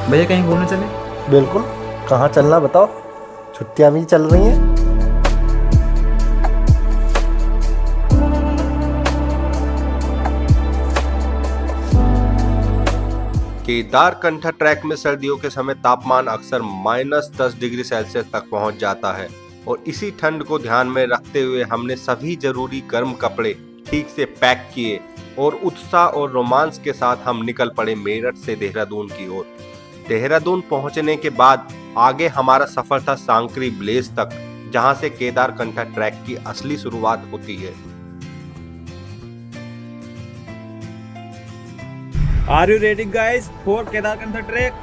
भैया कहीं घूमने चले? बिल्कुल, कहाँ चलना बताओ, छुट्टियां भी चल रही हैं। केदारकंठ ट्रैक में सर्दियों के समय तापमान अक्सर -10 डिग्री सेल्सियस तक पहुंच जाता है और इसी ठंड को ध्यान में रखते हुए हमने सभी जरूरी गर्म कपड़े ठीक से पैक किए और उत्साह और रोमांस के साथ हम निकल पड़े मेरठ से देहरादून की ओर। देहरादून पहुंचने के बाद आगे हमारा सफर था सांकरी ब्लेज तक, जहां से केदारकंठ ट्रैक की असली शुरुआत होती है। Are you ready guys for Kedarkantha trek?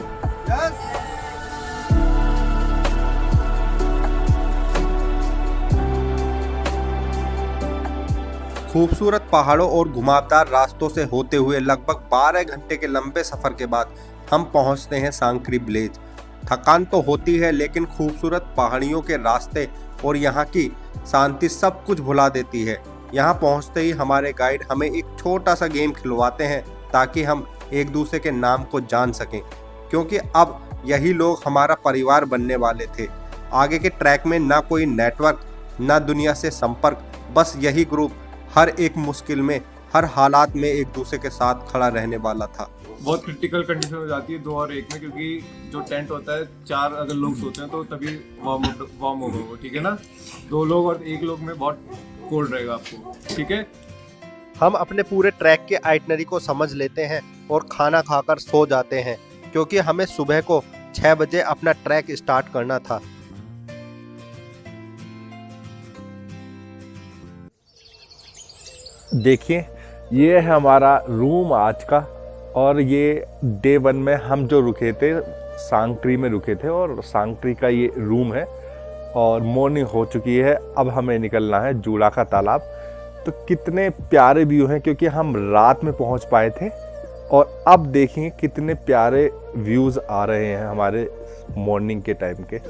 खूबसूरत पहाड़ों और घुमावदार रास्तों से होते हुए लगभग 12 घंटे के लंबे सफर के बाद हम पहुंचते हैं सांकरी ब्लेज। थकान तो होती है, लेकिन खूबसूरत पहाड़ियों के रास्ते और यहाँ की शांति सब कुछ भुला देती है। यहाँ पहुँचते ही हमारे गाइड हमें एक छोटा सा गेम खिलवाते हैं ताकि हम एक दूसरे के नाम को जान सकें, क्योंकि अब यही लोग हमारा परिवार बनने वाले थे। आगे के ट्रैक में ना कोई नेटवर्क, ना दुनिया से संपर्क, बस यही ग्रुप हर एक मुश्किल में, हर हालात में एक दूसरे के साथ खड़ा रहने वाला था। बहुत क्रिटिकल कंडीशन हो जाती है 2 और 1 में, क्योंकि जो टेंट होता है 4 अगर लोग सोते हैं तो तभी वार्म होगा वो, ठीक है ना। 2 लोग और 1 लोग में बहुत कोल्ड रहेगा आपको, ठीक है। हम अपने पूरे ट्रैक के आइटनरी को समझ लेते हैं और खाना खाकर सो जाते हैं, क्योंकि हमें सुबह को 6 बजे अपना ट्रैक स्टार्ट करना था। देखिए, ये है हमारा रूम आज का, और ये डे 1 में हम जो रुके थे सांकरी में रुके थे, और सांकरी का ये रूम है। और मॉर्निंग हो चुकी है, अब हमें निकलना है जूड़ा का तालाब। तो कितने प्यारे व्यू हैं, क्योंकि हम रात में पहुंच पाए थे, और अब देखेंगे कितने प्यारे व्यूज़ आ रहे हैं हमारे मॉर्निंग के टाइम के।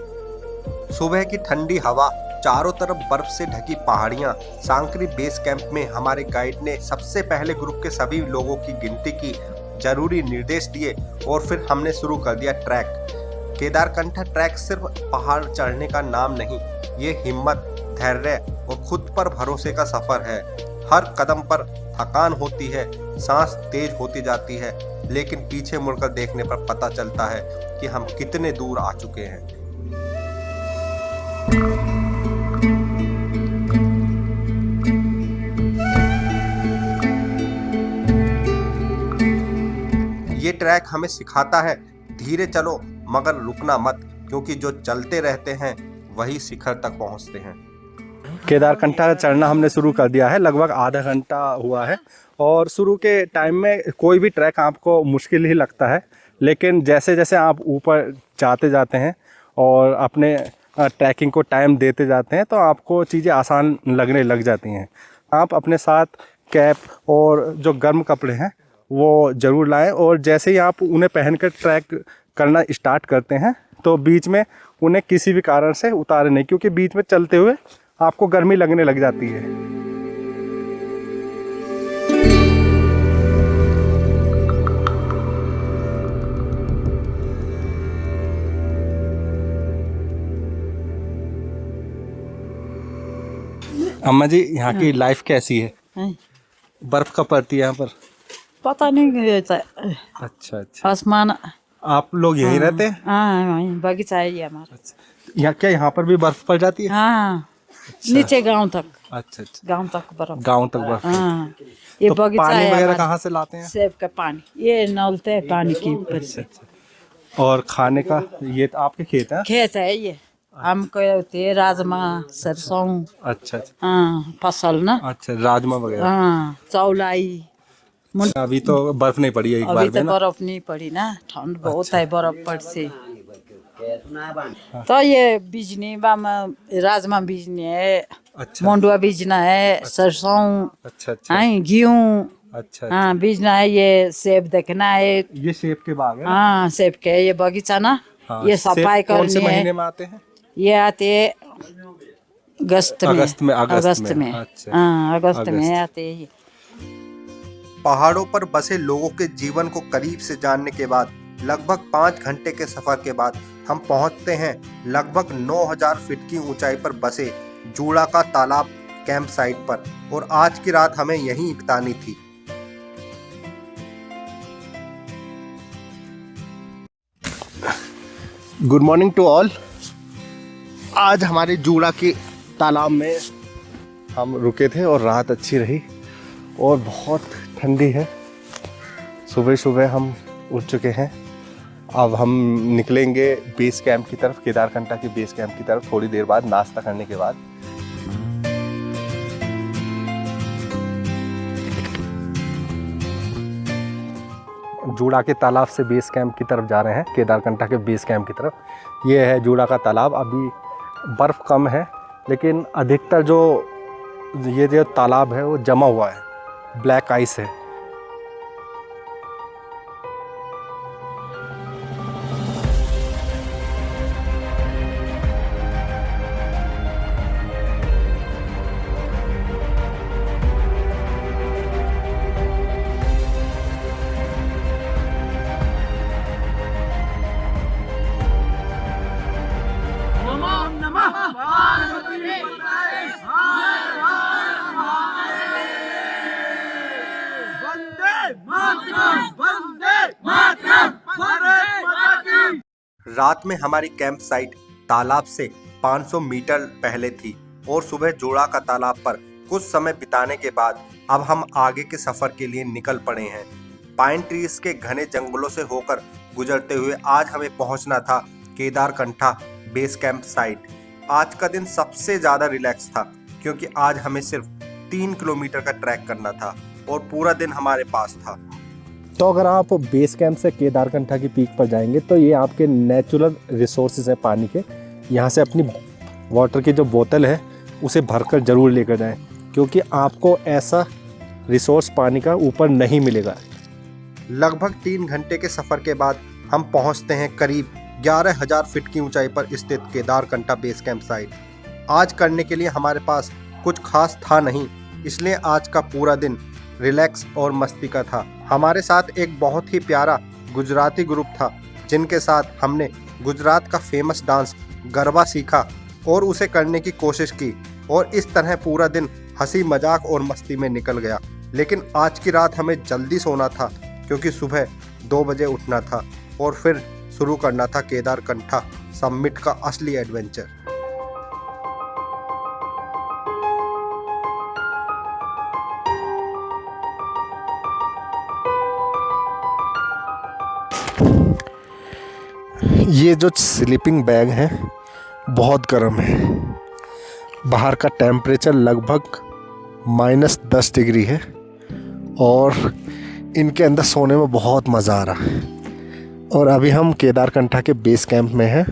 सुबह की ठंडी हवा, चारों तरफ बर्फ से ढकी पहाड़ियां। सांकरी बेस कैंप में हमारे गाइड ने सबसे पहले ग्रुप के सभी लोगों की गिनती की, जरूरी निर्देश दिए और फिर हमने शुरू कर दिया ट्रैक। केदारकंठ ट्रैक सिर्फ पहाड़ चढ़ने का नाम नहीं, ये हिम्मत, धैर्य और खुद पर भरोसे का सफर है। हर कदम पर थकान होती है, सांस तेज होती जाती है, लेकिन पीछे मुड़कर देखने पर पता चलता है कि हम कितने दूर आ चुके हैं। ये ट्रैक हमें सिखाता है धीरे चलो मगर रुकना मत, क्योंकि जो चलते रहते हैं वही शिखर तक पहुंचते हैं। केदारकंठ चढ़ना हमने शुरू कर दिया है, लगभग आधा घंटा हुआ है। और शुरू के टाइम में कोई भी ट्रैक आपको मुश्किल ही लगता है, लेकिन जैसे जैसे आप ऊपर जाते जाते हैं और अपने ट्रैकिंग को टाइम देते जाते हैं, तो आपको चीज़ें आसान लगने लग जाती हैं। आप अपने साथ कैप और जो गर्म कपड़े हैं वो ज़रूर लाएं, और जैसे ही आप उन्हें पहनकर ट्रैक करना स्टार्ट करते हैं तो बीच में उन्हें किसी भी कारण से उतारें नहीं, क्योंकि बीच में चलते हुए आपको गर्मी लगने लग जाती है। अम्मा जी, यहाँ की लाइफ कैसी है? बर्फ कब पड़ती है यहाँ पर? पता नहीं रहता। अच्छा अच्छा। आसमान। आप लोग यहीं रहते हैं? हाँ, वहीं बगीचा है ये हमारा। अच्छा, यहाँ क्या यहाँ पर भी बर्फ पड़ जाती है? हाँ, नीचे गांव तक। अच्छा अच्छा, गांव तक बर्फ। गांव तक बर्फ। हाँ, ये तो बगीचा पानी है वगैरह हमारा। कहाँ से लाते हैं? सेब का पानी, ये नलते है पानी की ऊपर से। और खाने का, ये तो आपके खेत है? खेत है ये, हमको होते है राजमा, सरसों। अच्छा अच्छा। हाँ, फसल ना। अच्छा, राजमा वगैरह। हाँ, चौलाई। अभी तो बर्फ नहीं पड़ी है एक बार अभी में तो ना? बर्फ नहीं पड़ी ना, ठंड बहुत है बर्फ पड़ से। तो ये बिजनी राजमा बिजनी है। अच्छा मंडुआ बीजना है, सरसों। अच्छा अच्छा। हाँ, गेहूँ। अच्छा हाँ, बीजना है। ये सेब देखना है। ये सेब के बाग है ना? हाँ, सेब के ये बगीचा ना। हाँ, ये सेब सफाई कौन से करनी महीने है। में आते हैं? ये आते अगस्त में अगस्त में अच्छा। हाँ अगस्त में अगस्त। आते हैं। पहाड़ों पर बसे लोगों के जीवन को करीब से जानने के बाद लगभग 5 घंटे के सफर के बाद हम पहुंचते हैं लगभग 9000 फीट की ऊंचाई पर बसे जूड़ा का तालाब कैंप साइट पर, और आज की रात हमें यहीं बितानी थी। Good morning to all. आज हमारे जूड़ा के तालाब में हम रुके थे और रात अच्छी रही और बहुत ठंडी है। सुबह सुबह हम उठ चुके हैं। अब हम निकलेंगे बेस कैंप की तरफ, केदारकंठा के बेस कैंप की तरफ थोड़ी देर बाद, नाश्ता करने के बाद। जूड़ा के तालाब से बेस कैंप की तरफ जा रहे हैं, केदारकंठा के बेस कैंप की तरफ। ये है जूड़ा का तालाब। अभी बर्फ़ कम है लेकिन अधिकतर जो तालाब है वो जमा हुआ है, ब्लैक आइस है। रात में हमारी कैंप साइट तालाब से 500 मीटर पहले थी और सुबह जोड़ा का तालाब पर कुछ समय बिताने के बाद अब हम आगे के सफर के लिए निकल पड़े हैं। पाइन ट्रीज के घने जंगलों से होकर गुजरते हुए आज हमें पहुंचना था केदारकंठा बेस कैंप साइट। आज का दिन सबसे ज्यादा रिलैक्स था क्योंकि आज हमें सिर्फ 3 किलोमीटर का ट्रैक करना था और पूरा दिन हमारे पास था। तो अगर आप बेस कैंप से केदारकंठा की पीक पर जाएंगे तो ये आपके नेचुरल रिसोर्सेज हैं पानी के। यहाँ से अपनी वाटर की जो बोतल है उसे भरकर ज़रूर लेकर जाएं क्योंकि आपको ऐसा रिसोर्स पानी का ऊपर नहीं मिलेगा। लगभग 3 घंटे के सफ़र के बाद हम पहुँचते हैं करीब 11,000 फीट की ऊंचाई पर स्थित केदारकंठा बेस कैंप साइट। आज करने के लिए हमारे पास कुछ खास था नहीं, इसलिए आज का पूरा दिन रिलैक्स और मस्ती का था। हमारे साथ एक बहुत ही प्यारा गुजराती ग्रुप था जिनके साथ हमने गुजरात का फेमस डांस गरबा सीखा और उसे करने की कोशिश की और इस तरह पूरा दिन हंसी मजाक और मस्ती में निकल गया। लेकिन आज की रात हमें जल्दी सोना था क्योंकि सुबह 2 बजे उठना था और फिर शुरू करना था केदारकंठा समिट का असली एडवेंचर। ये जो स्लीपिंग बैग है बहुत गर्म है। बाहर का टेम्परेचर लगभग -10 डिग्री है और इनके अंदर सोने में बहुत मज़ा आ रहा है। और अभी हम केदारकंठा के बेस कैंप में हैं।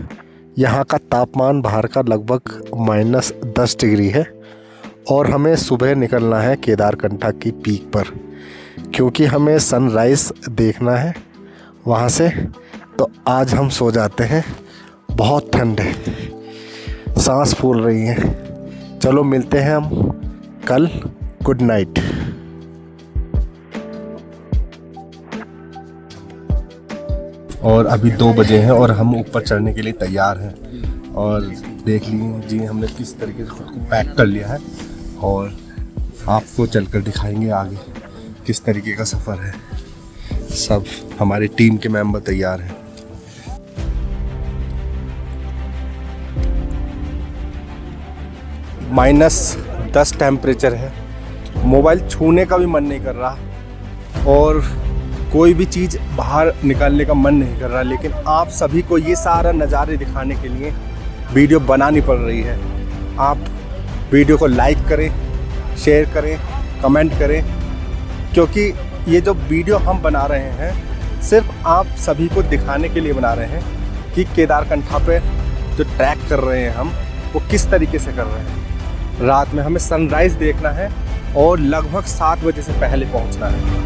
यहाँ का तापमान बाहर का लगभग -10 डिग्री है और हमें सुबह निकलना है केदारकंठा की पीक पर क्योंकि हमें सनराइज़ देखना है वहाँ से। तो आज हम सो जाते हैं, बहुत ठंड है, सांस फूल रही है। चलो मिलते हैं हम कल। Good night. और अभी 2 बजे हैं और हम ऊपर चढ़ने के लिए तैयार हैं। और देख लीजिए हमने किस तरीके से खुद को पैक कर लिया है और आपको चलकर दिखाएंगे आगे किस तरीके का सफ़र है। सब हमारी टीम के मेंबर तैयार हैं। -10 टेम्परेचर है, मोबाइल छूने का भी मन नहीं कर रहा और कोई भी चीज़ बाहर निकालने का मन नहीं कर रहा। लेकिन आप सभी को ये सारा नज़ारे दिखाने के लिए वीडियो बनानी पड़ रही है। आप वीडियो को लाइक करें, शेयर करें, कमेंट करें क्योंकि ये जो वीडियो हम बना रहे हैं सिर्फ आप सभी को दिखाने के लिए बना रहे हैं कि केदारकंठा पे जो ट्रैक कर रहे हैं हम वो किस तरीके से कर रहे हैं। रात में हमें सनराइज़ देखना है और लगभग 7 बजे से पहले पहुंचना है।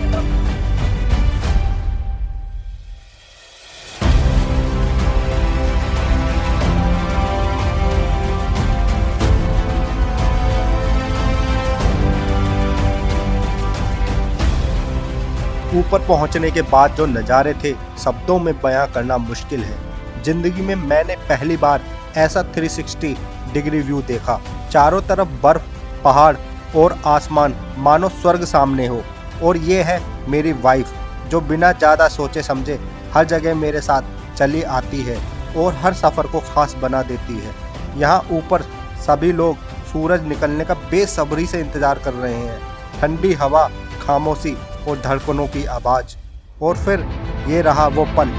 ऊपर पहुंचने के बाद जो नज़ारे थे शब्दों में बयां करना मुश्किल है। जिंदगी में मैंने पहली बार ऐसा 360 डिग्री व्यू देखा। चारों तरफ बर्फ, पहाड़ और आसमान, मानो स्वर्ग सामने हो। और ये है मेरी वाइफ जो बिना ज़्यादा सोचे समझे हर जगह मेरे साथ चली आती है और हर सफ़र को खास बना देती है। यहाँ ऊपर सभी लोग सूरज निकलने का बेसब्री से इंतज़ार कर रहे हैं। ठंडी हवा, खामोशी और धड़कनों की आवाज़। और फिर ये रहा वो पल।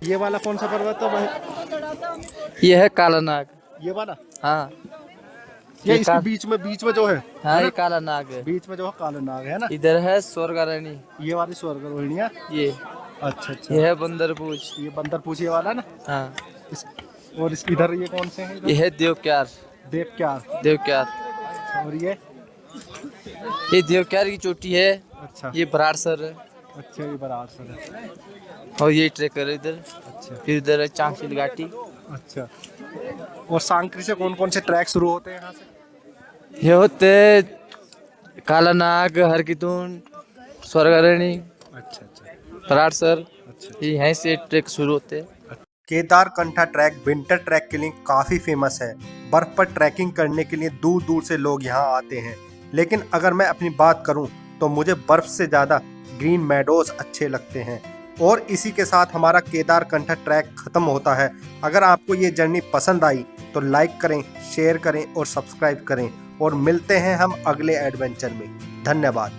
ये वाला कौन सा पर्वत है भाई? ये है काला नाग। ये वाला? हाँ ये इसके बीच में जो है? हाँ, ये काला नाग है। बीच में जो है काला नाग है ना? इधर है स्वर्गारणी। ये वाली स्वर्ग रोहिणिया? ये अच्छा अच्छा। ये है बंदरपूछ। ये बंदरपूछ ये वाला ना? हाँ। और इस इधर ये कौन से हैं? ये है देवक्यार। देवक्यार। और ये देवक्यार की चोटी है। अच्छा। ये बराड़सर है। अच्छा, ये बराड़सर है। और ये ट्रेकर है इधर। अच्छा। फिर इधर है चांचल घाटी। अच्छा। और सांकरी से कौन कौन से ट्रैक शुरू होते हैं यहाँ से? ये होते काला नाग, हरकितुंड, स्वर्गारणी, अच्छा अच्छा। बराड़सर। अच्छा। ये यहीं से ट्रैक शुरू होते हैं। केदारकंठा ट्रैक विंटर ट्रैक के लिए काफ़ी फेमस है। बर्फ पर ट्रैकिंग करने के लिए दूर दूर से लोग यहाँ आते हैं। लेकिन अगर मैं अपनी बात करूँ तो मुझे बर्फ से ज़्यादा ग्रीन मैडोज अच्छे लगते हैं। और इसी के साथ हमारा केदारकंठा ट्रैक ख़त्म होता है। अगर आपको ये जर्नी पसंद आई तो लाइक करें, शेयर करें और सब्सक्राइब करें। और मिलते हैं हम अगले एडवेंचर में। धन्यवाद।